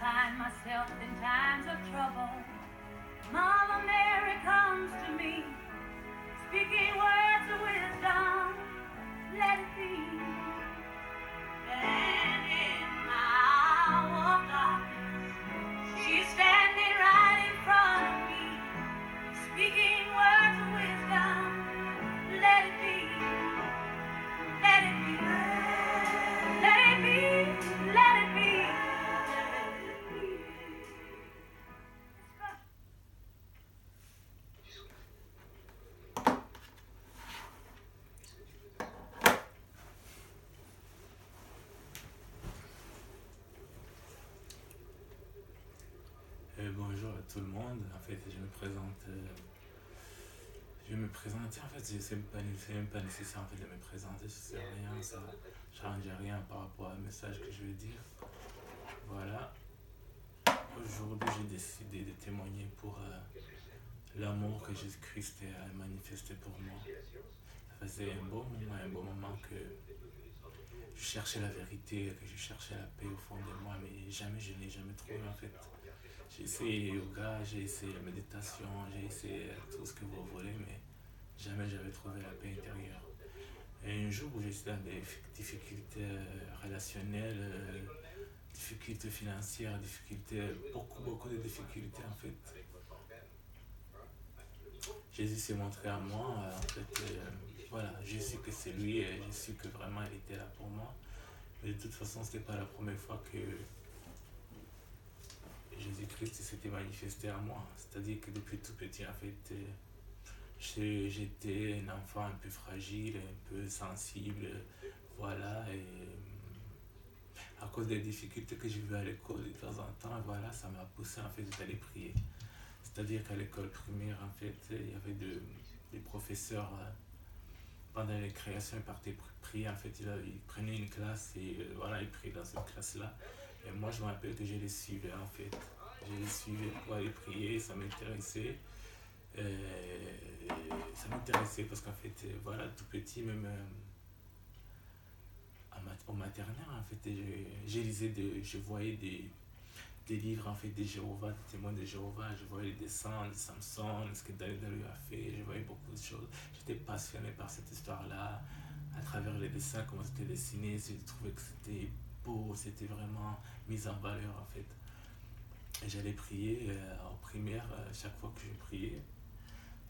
find myself in times of trouble, Mama Mary comes to me, speaking words of wisdom, let it be. And in my hour of darkness, she's standing right in front of me, speaking words of wisdom, let it be. Let it be. Let it be. Let it be. Bonjour à tout le monde. En fait, je me présente. En fait, c'est même pas nécessaire en fait, de me présenter. Ça sert à rien, ça change rien par rapport au message que je veux dire. Voilà. Aujourd'hui, j'ai décidé de témoigner pour l'amour que Jésus-Christ a manifesté pour moi. Ça faisait un bon moment que je cherchais la vérité, que je cherchais la paix au fond de moi, mais jamais, je n'ai jamais trouvé en fait. J'ai essayé le yoga, j'ai essayé la méditation, j'ai essayé tout ce que vous voulez, mais jamais j'avais trouvé la paix intérieure. Et un jour où j'étais dans des difficultés relationnelles, difficultés financières, beaucoup de difficultés en fait, Jésus s'est montré à moi, voilà, j'ai su que c'est lui, et j'ai su que vraiment il était là pour moi. Mais de toute façon, c'était pas la première fois que Jésus-Christ s'était manifesté à moi. C'est-à-dire que depuis tout petit, en fait, j'étais un enfant un peu fragile, un peu sensible, voilà, et à cause des difficultés que j'ai vues à l'école de temps en temps, voilà, ça m'a poussé en fait d'aller prier. C'est-à-dire qu'à l'école primaire, en fait, il y avait des professeurs, pendant les créations, ils partaient prier, en fait, ils prenaient une classe et voilà, ils priaient dans cette classe-là. Et moi, je me rappelle que je les suivais, en fait. Je les suivais pour aller prier, ça m'intéressait. Ça m'intéressait parce qu'en fait, voilà, tout petit, même au maternel, en fait, je voyais des livres, en fait, des Jéhovah, des témoins de Jéhovah, je voyais les dessins de Samson, ce que David a fait, je voyais beaucoup de choses. J'étais passionné par cette histoire-là, à travers les dessins, comment c'était dessiné, je trouvais que c'était beau, c'était vraiment mis en valeur, en fait. Et j'allais prier en primaire, chaque fois que je priais,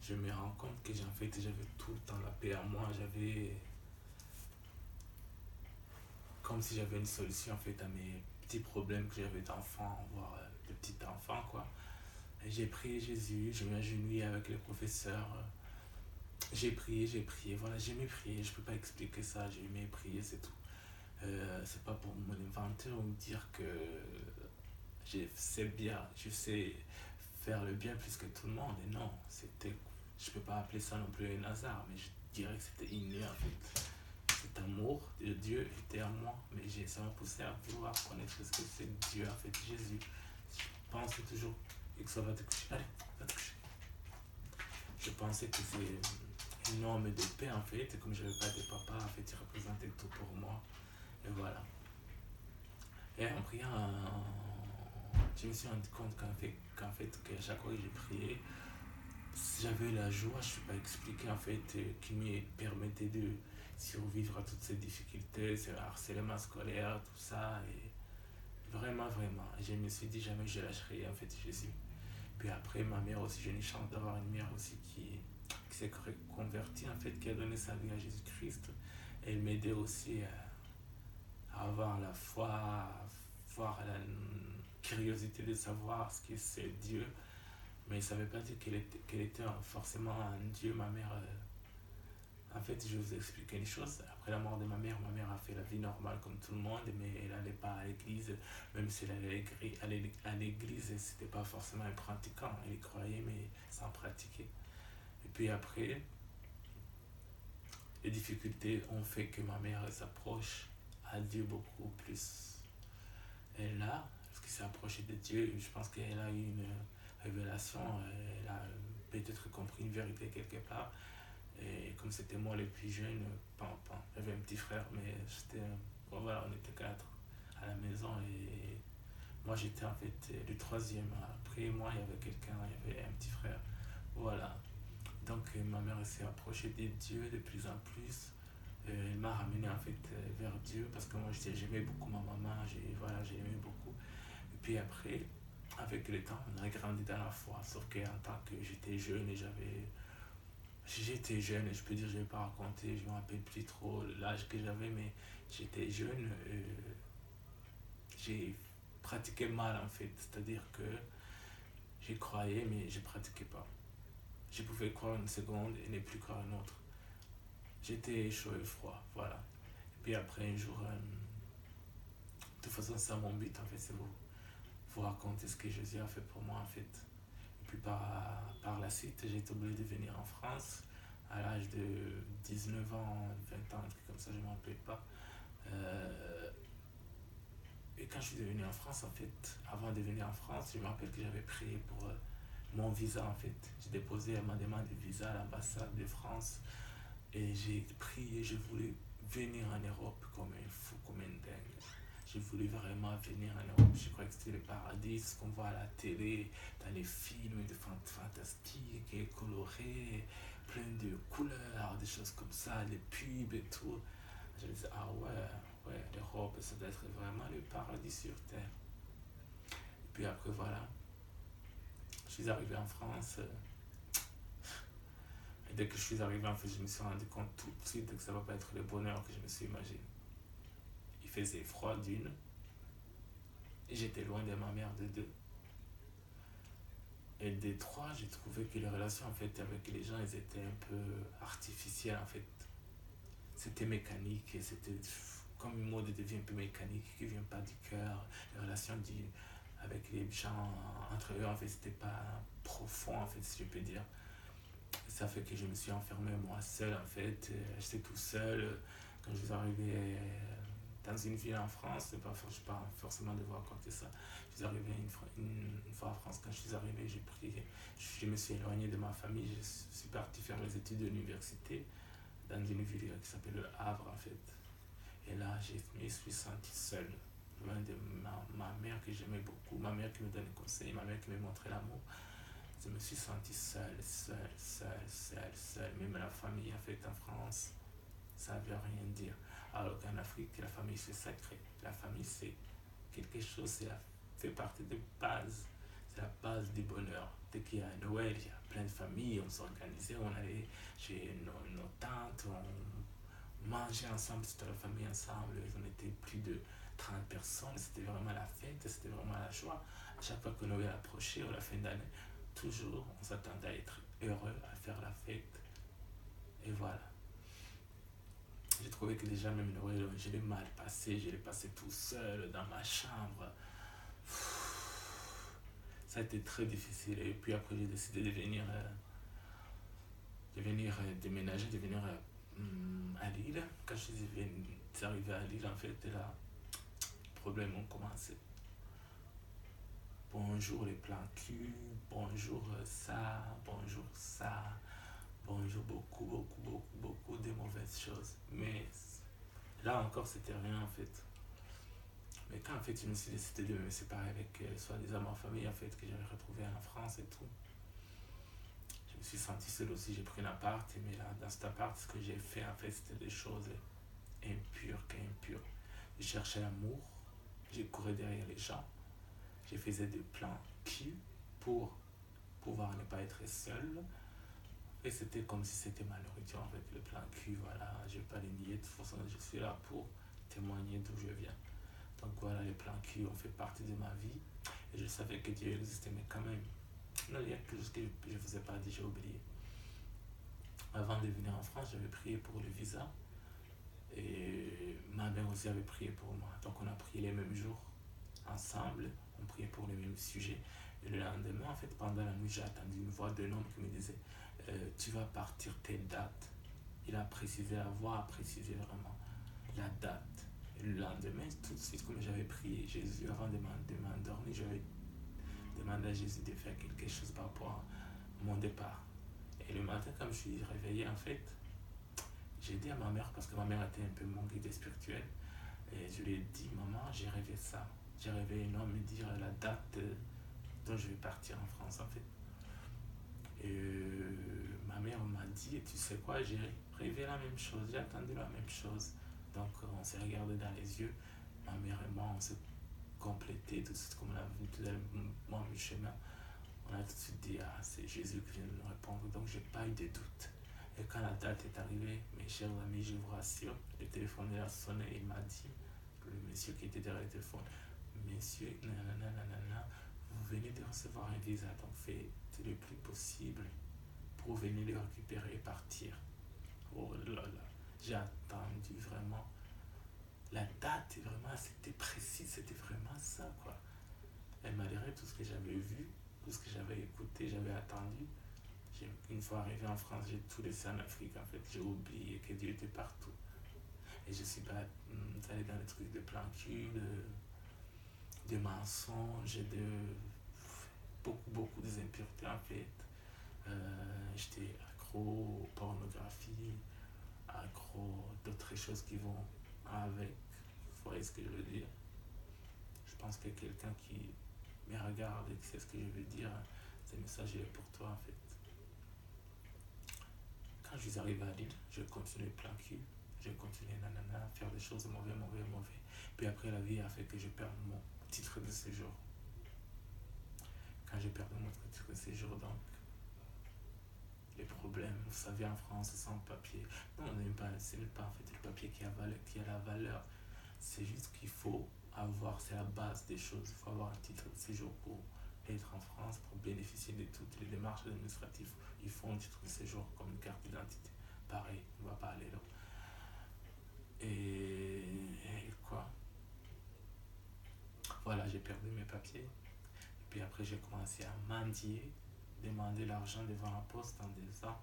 je me rends compte que en fait, j'avais tout le temps la paix en moi, j'avais comme si j'avais une solution en fait à mes petits problèmes que j'avais d'enfant, voire de petit enfant quoi. Et j'ai prié Jésus, je m'agenouillais avec les professeurs, j'ai prié, voilà, j'aimais prier, je peux pas expliquer ça, j'aimais prier, c'est tout. C'est pas pour mon inventeur ou dire que je sais faire le bien plus que tout le monde, et non, je peux pas appeler ça non plus un hasard, mais je dirais que c'était inné en fait. Cet amour de Dieu était en moi, mais ça m'a poussé à vouloir connaître ce que c'est Dieu, en fait, Jésus. Je pensais toujours que ça va te coucher. Allez, va te coucher. Je pensais que c'est une norme de paix, en fait, et comme je n'avais pas de papa, en fait, il représentait tout pour moi. Et voilà. Et en priant, je me suis rendu compte qu'à chaque fois que j'ai prié, j'avais la joie, je ne sais pas expliquer, en fait, qui me permettait de survivre à toutes ces difficultés, ce harcèlement scolaire, tout ça. Et vraiment, vraiment, je me suis dit jamais je lâcherai en fait Jésus. Puis après, ma mère aussi, j'ai une chance d'avoir une mère aussi qui s'est convertie, en fait, qui a donné sa vie à Jésus-Christ. Elle m'aidait aussi à avoir la foi, à avoir la curiosité de savoir ce que c'est Dieu. Mais ça ne veut pas dire qu'elle était forcément un Dieu, ma mère. En fait, je vais vous expliquer une chose. Après la mort de ma mère a fait la vie normale comme tout le monde, mais elle n'allait pas à l'église. Même si elle allait à l'église, c'était pas forcément un pratiquant. Elle y croyait, mais sans pratiquer. Et puis après, les difficultés ont fait que ma mère s'approche à Dieu beaucoup plus. Elle là, parce qu'elle s'est approchée de Dieu, je pense qu'elle a eu une révélation, elle a peut-être compris une vérité quelque part. Et comme c'était moi le plus jeune, j'avais un petit frère, mais voilà, on était 4 à la maison et Moi, j'étais en fait le troisième. Après moi, il y avait quelqu'un, il y avait un petit frère. Voilà. Donc, ma mère s'est approchée de Dieu de plus en plus. Elle m'a ramené en fait vers Dieu parce que moi, j'aimais beaucoup ma maman. Voilà, j'ai aimé beaucoup. Et puis après, avec le temps, on a grandi dans la foi. Sauf qu'en tant que j'étais jeune et j'étais jeune, et je peux dire, je ne vais pas raconter, je ne me rappelle plus trop l'âge que j'avais, mais j'étais jeune, j'ai pratiqué mal en fait, c'est-à-dire que j'y croyais, mais je ne pratiquais pas. Je pouvais croire une seconde et ne plus croire une autre. J'étais chaud et froid, voilà. Et puis après, un jour, de toute façon, c'est mon but en fait, c'est vous raconter ce que Jésus a fait pour moi en fait. Et puis par la suite, j'ai été obligé de venir en France à l'âge de 19 ans, 20 ans, un truc comme ça, je ne me rappelle pas. Et quand je suis devenu en France, en fait, avant de venir en France, je me rappelle que j'avais prié pour mon visa, en fait. J'ai déposé ma demande de visa à l'ambassade de France et j'ai prié, je voulais venir en Europe comme un fou, comme un dingue. J'ai voulu vraiment venir en Europe. Je croyais que c'était le paradis, ce qu'on voit à la télé, dans les films de fantastiques et colorés, plein de couleurs, des choses comme ça, les pubs et tout. Je me disais, ah ouais, l'Europe, ça doit être vraiment le paradis sur Terre. Et puis après, voilà, je suis arrivé en France. Et dès que je suis arrivé, en fait, je me suis rendu compte tout de suite que ça ne va pas être le bonheur que je me suis imaginé. Il faisait froid d'une, et j'étais loin de ma mère de deux. Et des trois, j'ai trouvé que les relations en fait, avec les gens, elles étaient un peu artificielles en fait. C'était mécanique et c'était comme une mode devient un peu mécanique qui ne vient pas du cœur. Les relations avec les gens entre eux, en fait, c'était pas profond, en fait, si je peux dire. Et ça fait que je me suis enfermé moi seul, en fait. J'étais tout seul. Quand je suis arrivé dans une ville en France, je ne pas forcément devoir raconter ça. Je suis arrivé une fois en France, quand je suis arrivé, j'ai prié. Je me suis éloigné de ma famille, je suis parti faire mes études de l'université dans une ville qui s'appelle Le Havre en fait. Et là, je me suis senti seul, loin de ma mère que j'aimais beaucoup, ma mère qui me donnait conseil, ma mère qui me montrait l'amour. Je me suis senti seul. Même la famille en fait en France, ça ne veut rien dire. Alors qu'en Afrique, la famille c'est sacré. La famille c'est quelque chose, fait partie des bases. C'est la base du bonheur. Dès qu'il y a Noël, il y a plein de familles, on s'organisait, on allait chez nos tantes, on mangeait ensemble, c'était la famille ensemble, on était plus de 30 personnes, c'était vraiment la fête, c'était vraiment la joie. À chaque fois que Noël approchait, ou la fin d'année, toujours on s'attendait à être heureux, à faire la fête. Et voilà. J'ai trouvé que déjà même Noël, je l'ai mal passé, je l'ai passé tout seul dans ma chambre. Ça a été très difficile. Et puis après, j'ai décidé déménager, de venir à Lille. Quand je suis arrivé à Lille, en fait, là, les problèmes ont commencé. Bonjour les plans cul, bonjour ça, bonjour beaucoup de mauvaises choses. Mais là encore, c'était rien en fait. Mais quand en fait, je me suis décidé de me séparer avec soi-disant ma famille en fait, que j'avais retrouvé en France et tout, je me suis senti seul aussi. J'ai pris un appart, mais là, dans cet appart, ce que j'ai fait en fait, c'était des choses impures. Je cherchais l'amour, j'ai couru derrière les gens, je faisais des plans cul pour pouvoir ne pas être seul. Et c'était comme si c'était ma nourriture en fait, le plan cul, voilà, je ne vais pas les nier, de toute façon je suis là pour témoigner d'où je viens. Donc voilà, les plans cul ont fait partie de ma vie et je savais que Dieu existait, mais quand même, non, il y a quelque chose que je ne vous ai pas dit, j'ai oublié. Avant de venir en France, j'avais prié pour le visa et ma mère aussi avait prié pour moi. Donc on a prié les mêmes jours ensemble, on priait pour les mêmes sujets. Et le lendemain, en fait, pendant la nuit, j'ai attendu une voix d'un homme qui me disait tu vas partir telle date. Il a précisé, la voix a précisé vraiment la date. Et le lendemain, tout de suite, comme j'avais prié Jésus avant de m'endormir, j'avais demandé à Jésus de faire quelque chose par rapport à mon départ. Et le matin, quand je suis réveillé, en fait, j'ai dit à ma mère, parce que ma mère était un peu mon guide spirituel, et je lui ai dit, maman, j'ai rêvé ça. j'ai rêvé un homme me dire la date dont je vais partir en France en fait. Et ma mère m'a dit, tu sais quoi, j'ai rêvé la même chose, j'ai attendu la même chose. Donc on s'est regardé dans les yeux, ma mère et moi, on s'est complété tout de suite comme on a vu tout à l'heure, moi, mon chemin. On a tout de suite dit, ah, c'est Jésus qui vient de nous répondre. Donc j'ai pas eu de doute. Et quand la date est arrivée, mes chers amis, je vous rassure, le téléphone a sonné et il m'a dit, le monsieur qui était derrière le téléphone, monsieur, nanana, nanana, vous venez de recevoir un visa, donc faites le plus possible pour venir le récupérer et partir. Oh là là, j'ai attendu vraiment. La date, vraiment, c'était précis, c'était vraiment ça, quoi. Elle m'a dit tout ce que j'avais vu, tout ce que j'avais écouté, j'avais attendu. Une fois arrivé en France, j'ai tout laissé en Afrique, en fait. J'ai oublié que Dieu était partout. Et je suis pas allé dans les trucs de plan cul, de mensonges, de beaucoup des impuretés, en fait. J'étais accro aux pornographie, accro d'autres choses qui vont avec. Vous voyez ce que je veux dire? Je pense que quelqu'un qui me regarde et qui sait ce que je veux dire, ce message est pour toi en fait. Quand je suis arrivé à Lille, je continuais plan cul, je continuais nanana, faire des choses mauvais. Puis après la vie a fait que je perds mon titre de séjour. Quand j'ai perdu mon titre de séjour, donc les problèmes, vous savez en France sans papier, non, c'est même pas en fait le papier qui a la valeur, c'est juste qu'il faut avoir, c'est la base des choses, il faut avoir un titre de séjour pour être en France, pour bénéficier de toutes les démarches administratives. Il faut un titre de séjour comme une carte d'identité. Pareil, on ne va pas aller là. Et quoi? Voilà, j'ai perdu mes papiers. Et puis après, j'ai commencé à mendier, demander l'argent devant la poste en disant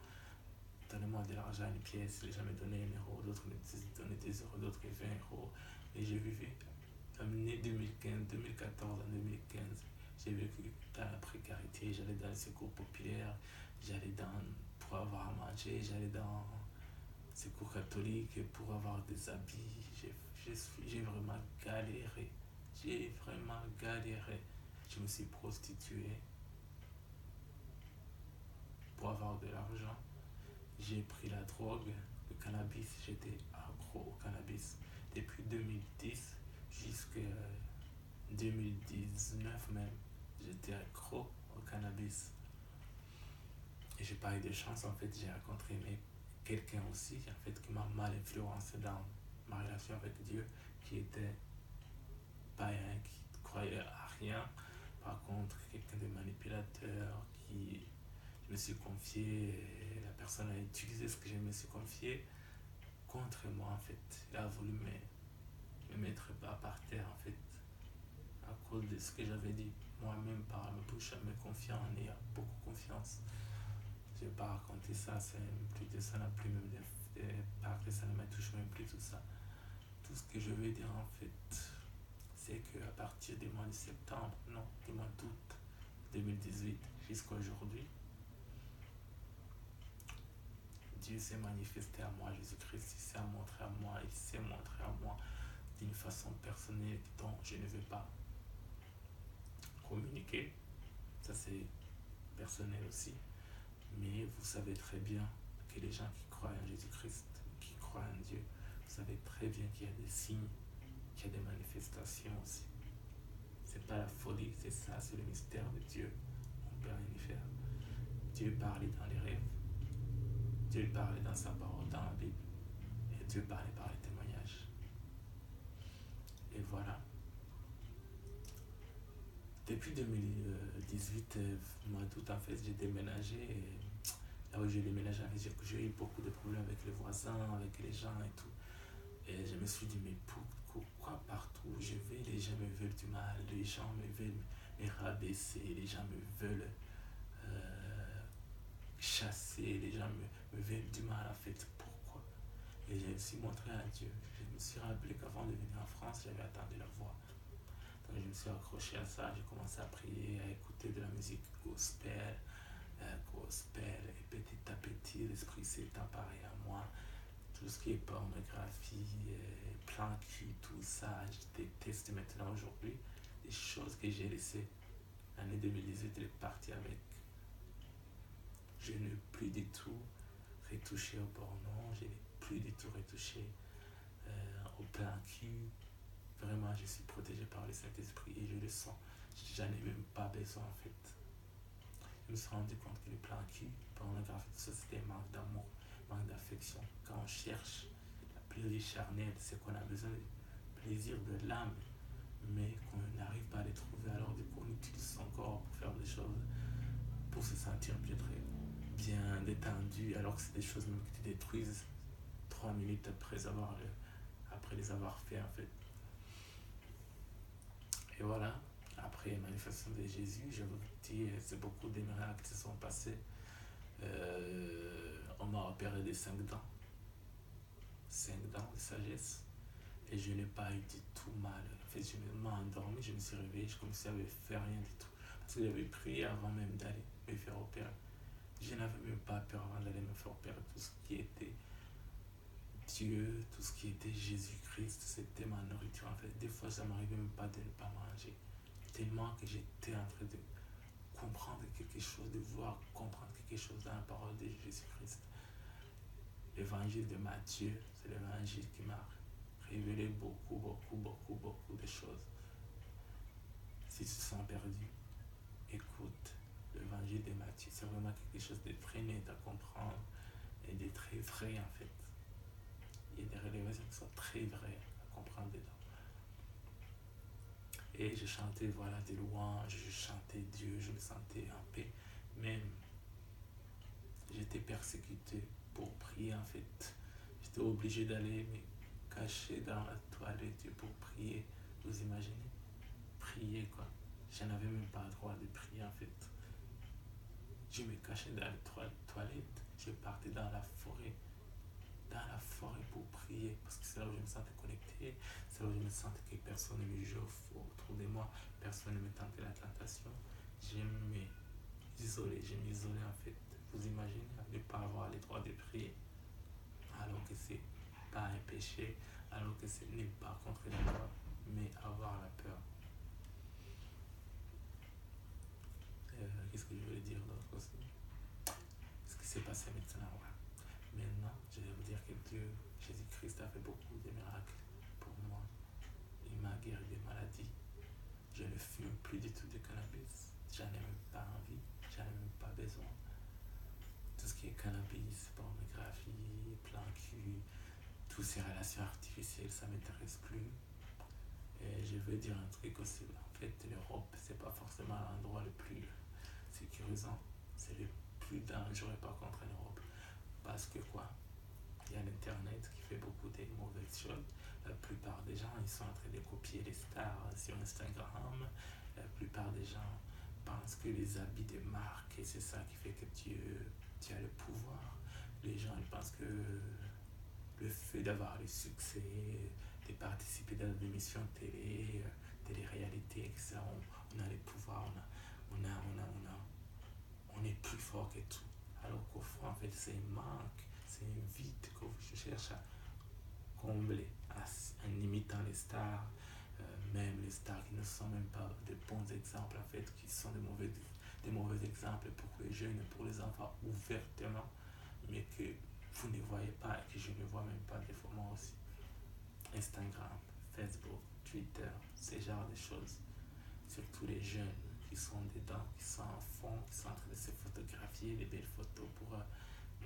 donnez-moi de l'argent, une pièce. Les gens me donnaient 1 euro, d'autres me donnaient 2 euros, d'autres 20 euros. Et j'ai vécu, né 2015, 2014 à 2015, j'ai vécu dans la précarité. J'allais dans le secours populaire, pour avoir à manger, j'allais dans le secours catholique pour avoir des habits. J'ai vraiment galéré. J'ai vraiment galéré. Je me suis prostitué pour avoir de l'argent. J'ai pris la drogue, le cannabis, j'étais accro au cannabis. Depuis 2010 jusqu'à 2019 même, j'étais accro au cannabis. Et j'ai pas eu de chance, en fait, j'ai rencontré quelqu'un aussi, en fait, qui m'a mal influencé dans ma relation avec Dieu, qui était païen, qui croyait à rien. Par contre, quelqu'un de manipulateur, je me suis confié, et la personne a utilisé ce que je me suis confié contre moi, en fait. Il a voulu me mettre par terre, en fait, à cause de ce que j'avais dit moi-même par ma bouche, à me confier en ayant beaucoup confiance. Je ne vais pas raconter ça, ça n'a plus même de ça ne me touche même plus tout ça. Tout ce que je veux dire en fait, c'est qu'à partir du mois de septembre, non, du mois d'août 2018 jusqu'à aujourd'hui, Dieu s'est manifesté à moi, Jésus-Christ s'est montré à moi, il s'est montré à moi d'une façon personnelle dont je ne vais pas communiquer. Ça c'est personnel aussi. Mais vous savez très bien que les gens qui croient en Jésus-Christ, qui croient en Dieu, vous savez très bien qu'il y a des signes, qu'il y a des manifestations aussi. C'est pas la folie, c'est ça, c'est le mystère de Dieu. On peut rien y faire. Dieu parlait dans les rêves, Dieu parlait dans sa parole, dans la Bible, et Dieu parlait par les témoignages. Et voilà. Depuis 2018, mois d'août, en fait, j'ai déménagé. Et là où j'ai déménagé, j'ai eu beaucoup de problèmes avec les voisins, avec les gens et tout. Et je me suis dit, mais pourquoi partout où je vais, les gens me veulent du mal, les gens me veulent me rabaisser, les gens me veulent chasser, les gens me veulent du mal en fait. Pourquoi? Et je me suis montré à Dieu. Je me suis rappelé qu'avant de venir en France, j'avais attendu la voix. Donc je me suis accroché à ça, j'ai commencé à prier, à écouter de la musique gospel, et petit à petit, l'Esprit s'est emparé à moi. Tout ce qui est pornographie, plan cul, tout ça, je déteste maintenant aujourd'hui. des choses que j'ai laissées. L'année 2018, elle est partie avec. Je n'ai plus du tout retouché au porno, je n'ai plus du tout retouché au plan cul. Vraiment, je suis protégé par le Saint-Esprit et je le sens. J'en ai même pas besoin en fait. Je me suis rendu compte que le plan cul, pornographie, tout ça, c'était un manque d'amour, manque d'affection. Quand on cherche la plaisir charnel, c'est qu'on a besoin du plaisir de l'âme, mais qu'on n'arrive pas à les trouver. Alors du coup, on utilise son corps pour faire des choses, pour se sentir bien détendu, alors que c'est des choses même qui te détruisent 3 minutes après les avoir fait en fait. Et voilà, après la manifestation de Jésus, je vous dis, c'est beaucoup de miracles qui se sont passés. On m'a opéré des 5 dents de sagesse, et je n'ai pas eu du tout mal. En fait, je me suis endormi, je me suis réveillé, je commençais à faire rien du tout. Parce que j'avais prié avant même d'aller me faire opérer. Je n'avais même pas peur avant d'aller me faire opérer. Tout ce qui était Dieu, tout ce qui était Jésus-Christ, c'était ma nourriture. En fait, des fois, ça m'arrivait même pas de ne pas manger. Tellement que j'étais en train de comprendre quelque chose, de voir, comprendre quelque chose dans la parole de Jésus-Christ. L'évangile de Matthieu, c'est l'évangile qui m'a révélé beaucoup de choses. Si tu te sens perdu, écoute l'évangile de Matthieu. C'est vraiment quelque chose de très net à comprendre et de très vrai en fait. Il y a des révélations qui sont très vraies à comprendre dedans. Et je chantais voilà, des louanges, je chantais Dieu, je me sentais en paix. Même j'étais persécuté pour prier en fait. J'étais obligé d'aller me cacher dans la toilette pour prier. Vous imaginez? Prier quoi. Je n'avais même pas le droit de prier en fait. Je me cachais dans la toilette, je partais dans la forêt pour prier, parce que c'est là où je me sentais connecté, c'est là où je me sentais que personne ne me joue autour de moi, personne ne me tentait la tentation. Je m'isolais en fait. Vous imaginez, ne pas avoir le droit de prier, alors que c'est pas un péché, alors que ce n'est pas contre la loi, mais avoir la peur. Qu'est-ce que je voulais dire d'autre aussi? Ce qui s'est passé maintenant, ouais. Maintenant, je vais vous dire que Dieu, Jésus-Christ a fait beaucoup de miracles pour moi. Il m'a guéri des maladies. Je ne fume plus du tout de cannabis. J'en ai même pas envie. J'en ai même pas besoin. Tout ce qui est cannabis, pornographie, plan cul, toutes ces relations artificielles, ça ne m'intéresse plus. Et je veux dire un truc aussi. En fait, l'Europe, c'est pas forcément l'endroit le plus sécurisant. C'est le plus dangereux par contre en Europe. Parce que quoi? Il y a l'internet qui fait beaucoup de mauvaises choses. La plupart des gens, ils sont en train de copier les stars sur Instagram. La plupart des gens pensent que les habits de marque, et c'est ça qui fait que tu as le pouvoir. Les gens, ils pensent que le fait d'avoir le succès, de participer dans des émissions télé-réalité, etc., on a le pouvoir, on est plus fort que tout. Alors qu'au fond, en fait, c'est un manque, c'est un vide que je cherche à combler en imitant les stars, même les stars qui ne sont même pas de bons exemples, en fait, qui sont des mauvais exemples pour les jeunes, pour les enfants, ouvertement, mais que vous ne voyez pas et que je ne vois même pas des fois moi aussi. Instagram, Facebook, Twitter, ce genre de choses. Surtout les jeunes qui sont dedans, qui sont en fond, qui sont en train de se photographier, des belles photos pour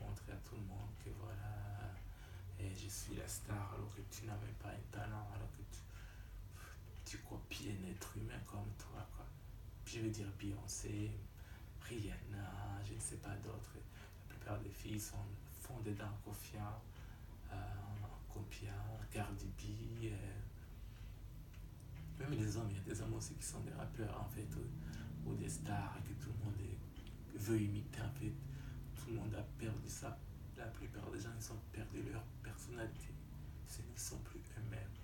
montrer à tout le monde que voilà, et je suis la star, alors que tu n'as même pas un talent, alors que tu copies un être humain comme toi, quoi. Je veux dire Beyoncé, Rihanna, je ne sais pas d'autres. La plupart des filles font dedans confiants, copiant, Cardi B. Même les hommes, il y a des hommes aussi qui sont des rappeurs en fait, ou des stars que tout le monde veut imiter en fait. Tout le monde a perdu ça. La plupart des gens, ils ont perdu leur personnalité. Ce ne sont plus eux-mêmes.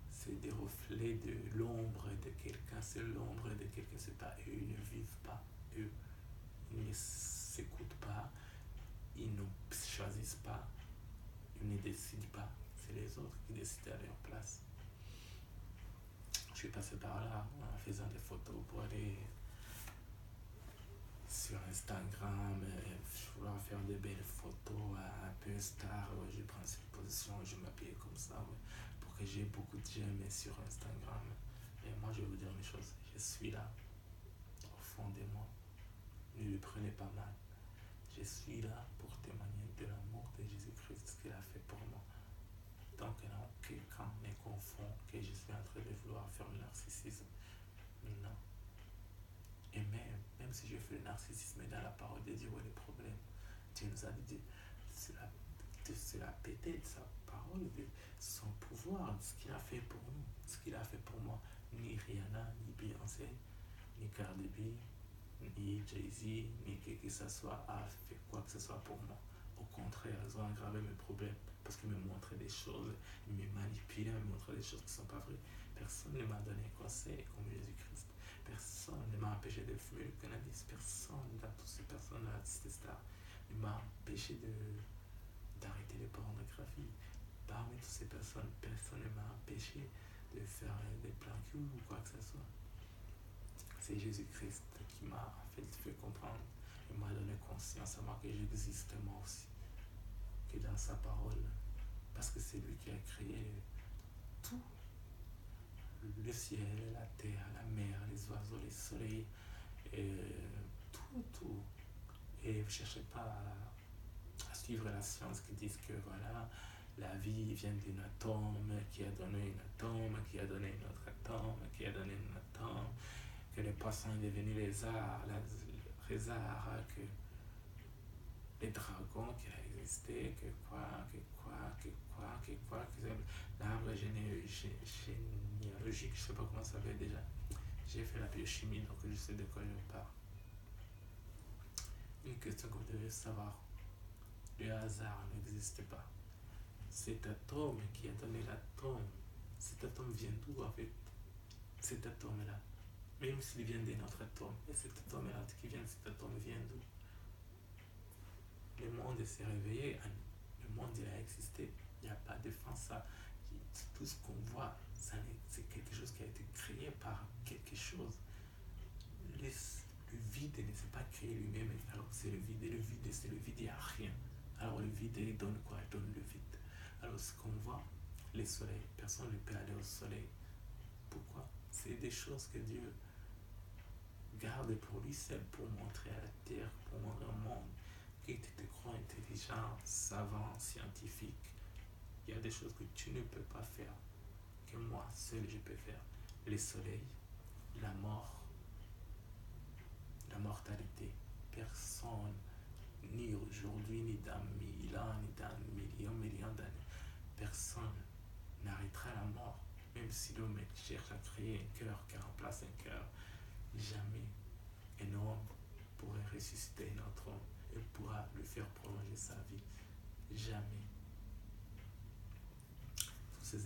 C'est des reflets de l'ombre de quelqu'un. C'est l'ombre de quelqu'un. C'est pas eux. Ils ne vivent pas eux. Ils ne s'écoutent pas. Ils ne choisissent pas. Ils ne décident pas. C'est les autres qui décident à leur place. Je suis passé par là en faisant des photos pour aller sur Instagram, vouloir faire des belles photos un peu star. Ouais, je prends cette position, je m'habille comme ça, ouais, pour que j'ai beaucoup de j'aime sur Instagram. Et moi, je vais vous dire une chose, je suis là, au fond de moi. Ne le prenez pas mal. Je suis là pour témoigner de l'amour de Jésus-Christ, ce qu'il a fait pour moi. Donc, quelqu'un me confond que je suis en train de vouloir faire le narcissisme. Non. Et même si je fais le narcissisme dans la parole de Dieu, où est le problème? Dieu nous a dit de se la péter de sa parole, de son pouvoir, de ce qu'il a fait pour nous, ce qu'il a fait pour moi. Ni Rihanna, ni Beyoncé, ni Cardi B, ni Jay-Z, ni qui que ce soit a fait quoi que ce soit pour moi. Au contraire, ils ont aggravé mes problèmes parce qu'ils me montraient des choses, ils me manipulaient, ils me montraient des choses qui ne sont pas vraies. Personne ne m'a donné un conseil comme Jésus-Christ. Personne ne m'a empêché de fumer le cannabis. Personne, dans toutes ces personnes, ces stars, ne m'a empêché d'arrêter les pornographies. Parmi toutes ces personnes, personne ne m'a empêché de faire des plans cul ou quoi que ce soit. C'est Jésus-Christ qui m'a fait comprendre et m'a donné conscience à moi que j'existe moi aussi, que dans sa parole, parce que c'est lui qui a créé tout, le ciel, la terre, la mer, les oiseaux, les soleils, et tout. Et vous ne cherchez pas à suivre la science qui dit que voilà, la vie vient d'un atome, qui a donné un atome, qui a donné un autre atome, qui a donné un atome, que les poissons sont devenus lézards, que les dragons qui a existé, que l'arbre généalogique, je ne sais pas comment ça s'appelle déjà. J'ai fait la biochimie, donc je sais de quoi je parle. Une question que vous devez savoir, le hasard n'existe pas. Cet atome qui a donné l'atome, cet atome vient d'où en fait? Cet atome-là, même s'il vient d'un autre atome, et cet atome-là qui vient de cet atome vient d'où? Le monde s'est réveillé, le monde il a existé, il n'y a pas de fin ça. Tout ce qu'on voit, c'est quelque chose qui a été créé par quelque chose. Le vide ne s'est pas créé lui-même, alors c'est le vide, et le vide c'est le vide, il n'y a rien. Alors le vide il donne quoi? Il donne le vide. Alors ce qu'on voit, les soleils, personne ne peut aller au soleil. Pourquoi? C'est des choses que Dieu garde pour lui seul, pour montrer à la terre, pour montrer au monde que tu te crois intelligent, savant, scientifique. Il y a des choses que tu ne peux pas faire, que moi seul je peux faire. Les soleils, la mort, la mortalité. Personne, ni aujourd'hui, ni dans 1000 ans, ni dans millions d'années, personne n'arrêtera la mort. Même si l'homme cherche à créer un cœur qui remplace un cœur, jamais un homme pourrait ressusciter un autre homme et pourra lui faire prolonger sa vie. Jamais.